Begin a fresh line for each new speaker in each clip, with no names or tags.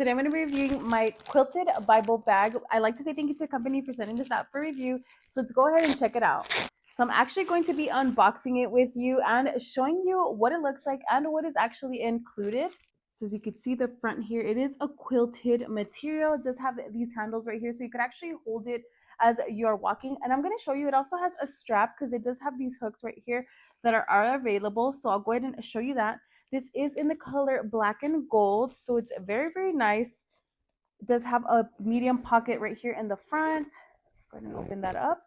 Today I'm going to be reviewing my quilted Bible bag. I like to say thank you to the company for sending this out for review. So let's go ahead and check it out. So I'm actually going to be unboxing it with you and showing you what it looks like and what is actually included. So as you can see the front here, it is a quilted material. It does have these handles right here so you could actually hold it as you're walking. And I'm going to show you, it also has a strap because it does have these hooks right here that are available. So I'll go ahead and show you that. This is in the color black and gold, so it's very, very nice. It does have a medium pocket right here in the front. Go ahead and open that up.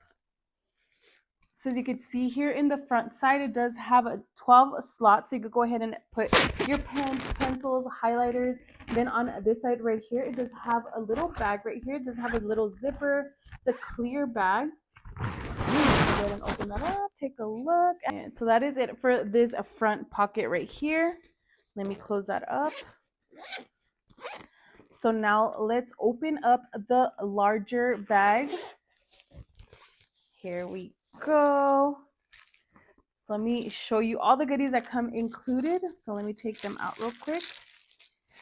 So as you can see here in the front side, it does have 12 slots. So you could go ahead and put your pens, pencils, highlighters. Then on this side right here, it does have a little bag right here. It does have a little zipper. It's a clear bag. Go ahead and open that up, take a look. And so that is it for this front pocket right here. Let me close that up. So now let's open up the larger bag. Here we go. So let me show you all the goodies that come included. So let me take them out real quick.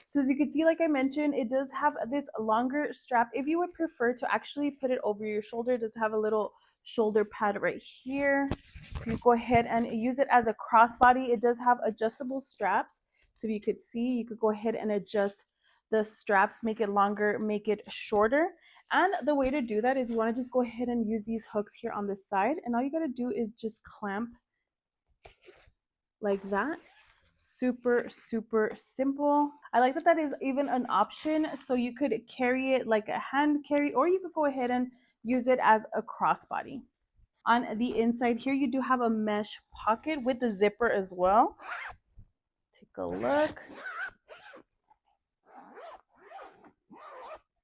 So as you can see, like I mentioned, it does have this longer strap. If you would prefer to actually put it over your shoulder, it does have a little shoulder pad right here. So you go ahead and use it as a crossbody. It does have adjustable straps. So if you could see, you could go ahead and adjust the straps, make it longer, make it shorter. And the way to do that is you want to just go ahead and use these hooks here on the side. And all you got to do is just clamp like that. Super, super simple. I like that is even an option. So you could carry it like a hand carry, or you could go ahead and use it as a crossbody. On the inside here, you do have a mesh pocket with the zipper as well. Take a look.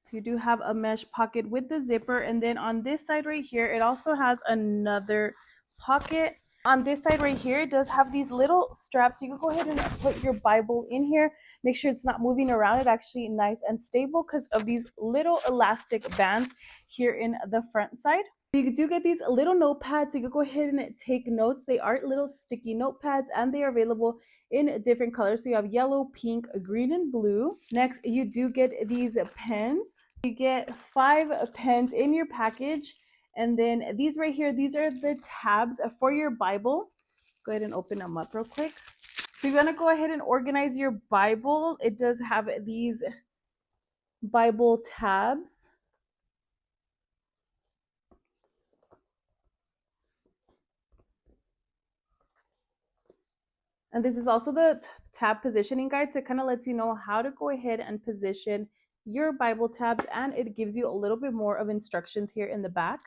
So you do have a mesh pocket with the zipper. And then on this side right here, it also has another pocket. On this side right here, it does have these little straps. You can go ahead and put your Bible in here. Make sure it's not moving around. It's actually nice and stable because of these little elastic bands here in the front side. You do get these little notepads. You can go ahead and take notes. They are little sticky notepads and they are available in different colors. So you have yellow, pink, green, and blue. Next, you do get these pens. You get 5 pens in your package. And then these right here, these are the tabs for your Bible. Go ahead and open them up real quick. So you're going to go ahead and organize your Bible. It does have these Bible tabs. And this is also the tab positioning guide to kind of let you know how to go ahead and position your Bible tabs. And it gives you a little bit more of instructions here in the back.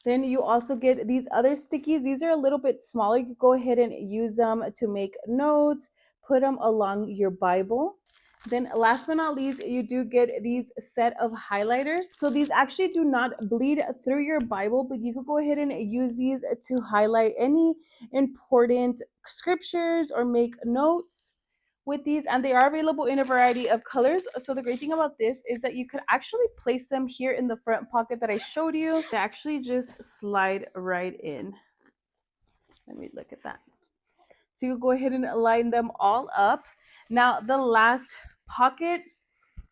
Then you also get these other stickies. These are a little bit smaller. You can go ahead and use them to make notes, put them along your Bible. Then last but not least, you do get these set of highlighters. So these actually do not bleed through your Bible, but you could go ahead and use these to highlight any important scriptures or make notes with these, and they are available in a variety of colors. So the great thing about this is that you could actually place them here in the front pocket that I showed you. They actually just slide right in. Let me look at that. So you go ahead and line them all up. Now the last pocket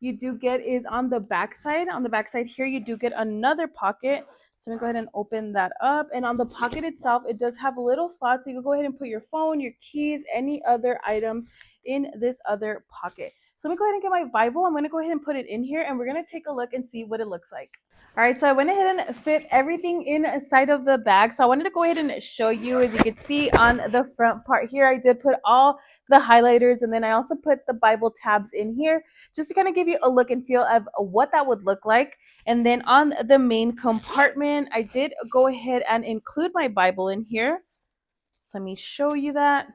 you do get is on the back side. On the back side here, you do get another pocket. So I'm gonna go ahead and open that up. And on the pocket itself, it does have little slots. So you can go ahead and put your phone, your keys, any other items in this other pocket. So let me go ahead and get my Bible. I'm going to go ahead and put it in here and we're going to take a look and see what it looks like. All right, so I went ahead and fit everything inside of the bag. So I wanted to go ahead and show you, as you can see on the front part here, I did put all the highlighters and then I also put the Bible tabs in here just to kind of give you a look and feel of what that would look like. And then on the main compartment, I did go ahead and include my Bible in here. So let me show you that.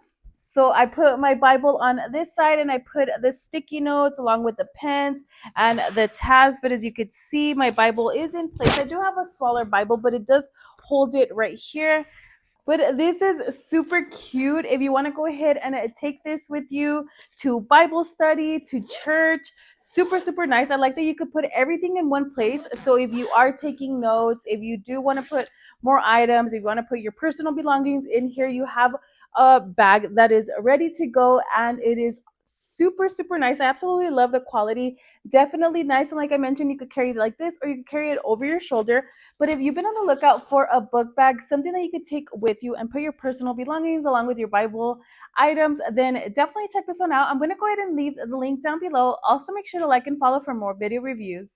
So I put my Bible on this side and I put the sticky notes along with the pens and the tabs. But as you could see, my Bible is in place. I do have a smaller Bible, but it does hold it right here. But this is super cute. If you want to go ahead and take this with you to Bible study, to church, super, super nice. I like that you could put everything in one place. So if you are taking notes, if you do want to put more items, if you want to put your personal belongings in here, you have a bag that is ready to go and it is super, super nice. I absolutely love the quality Definitely nice. And like I mentioned, you could carry it like this or you could carry it over your shoulder. But if you've been on the lookout for a book bag, something that you could take with you and put your personal belongings along with your Bible items, then definitely check this one out. I'm going to go ahead and leave the link down below. Also, make sure to like and follow for more video reviews.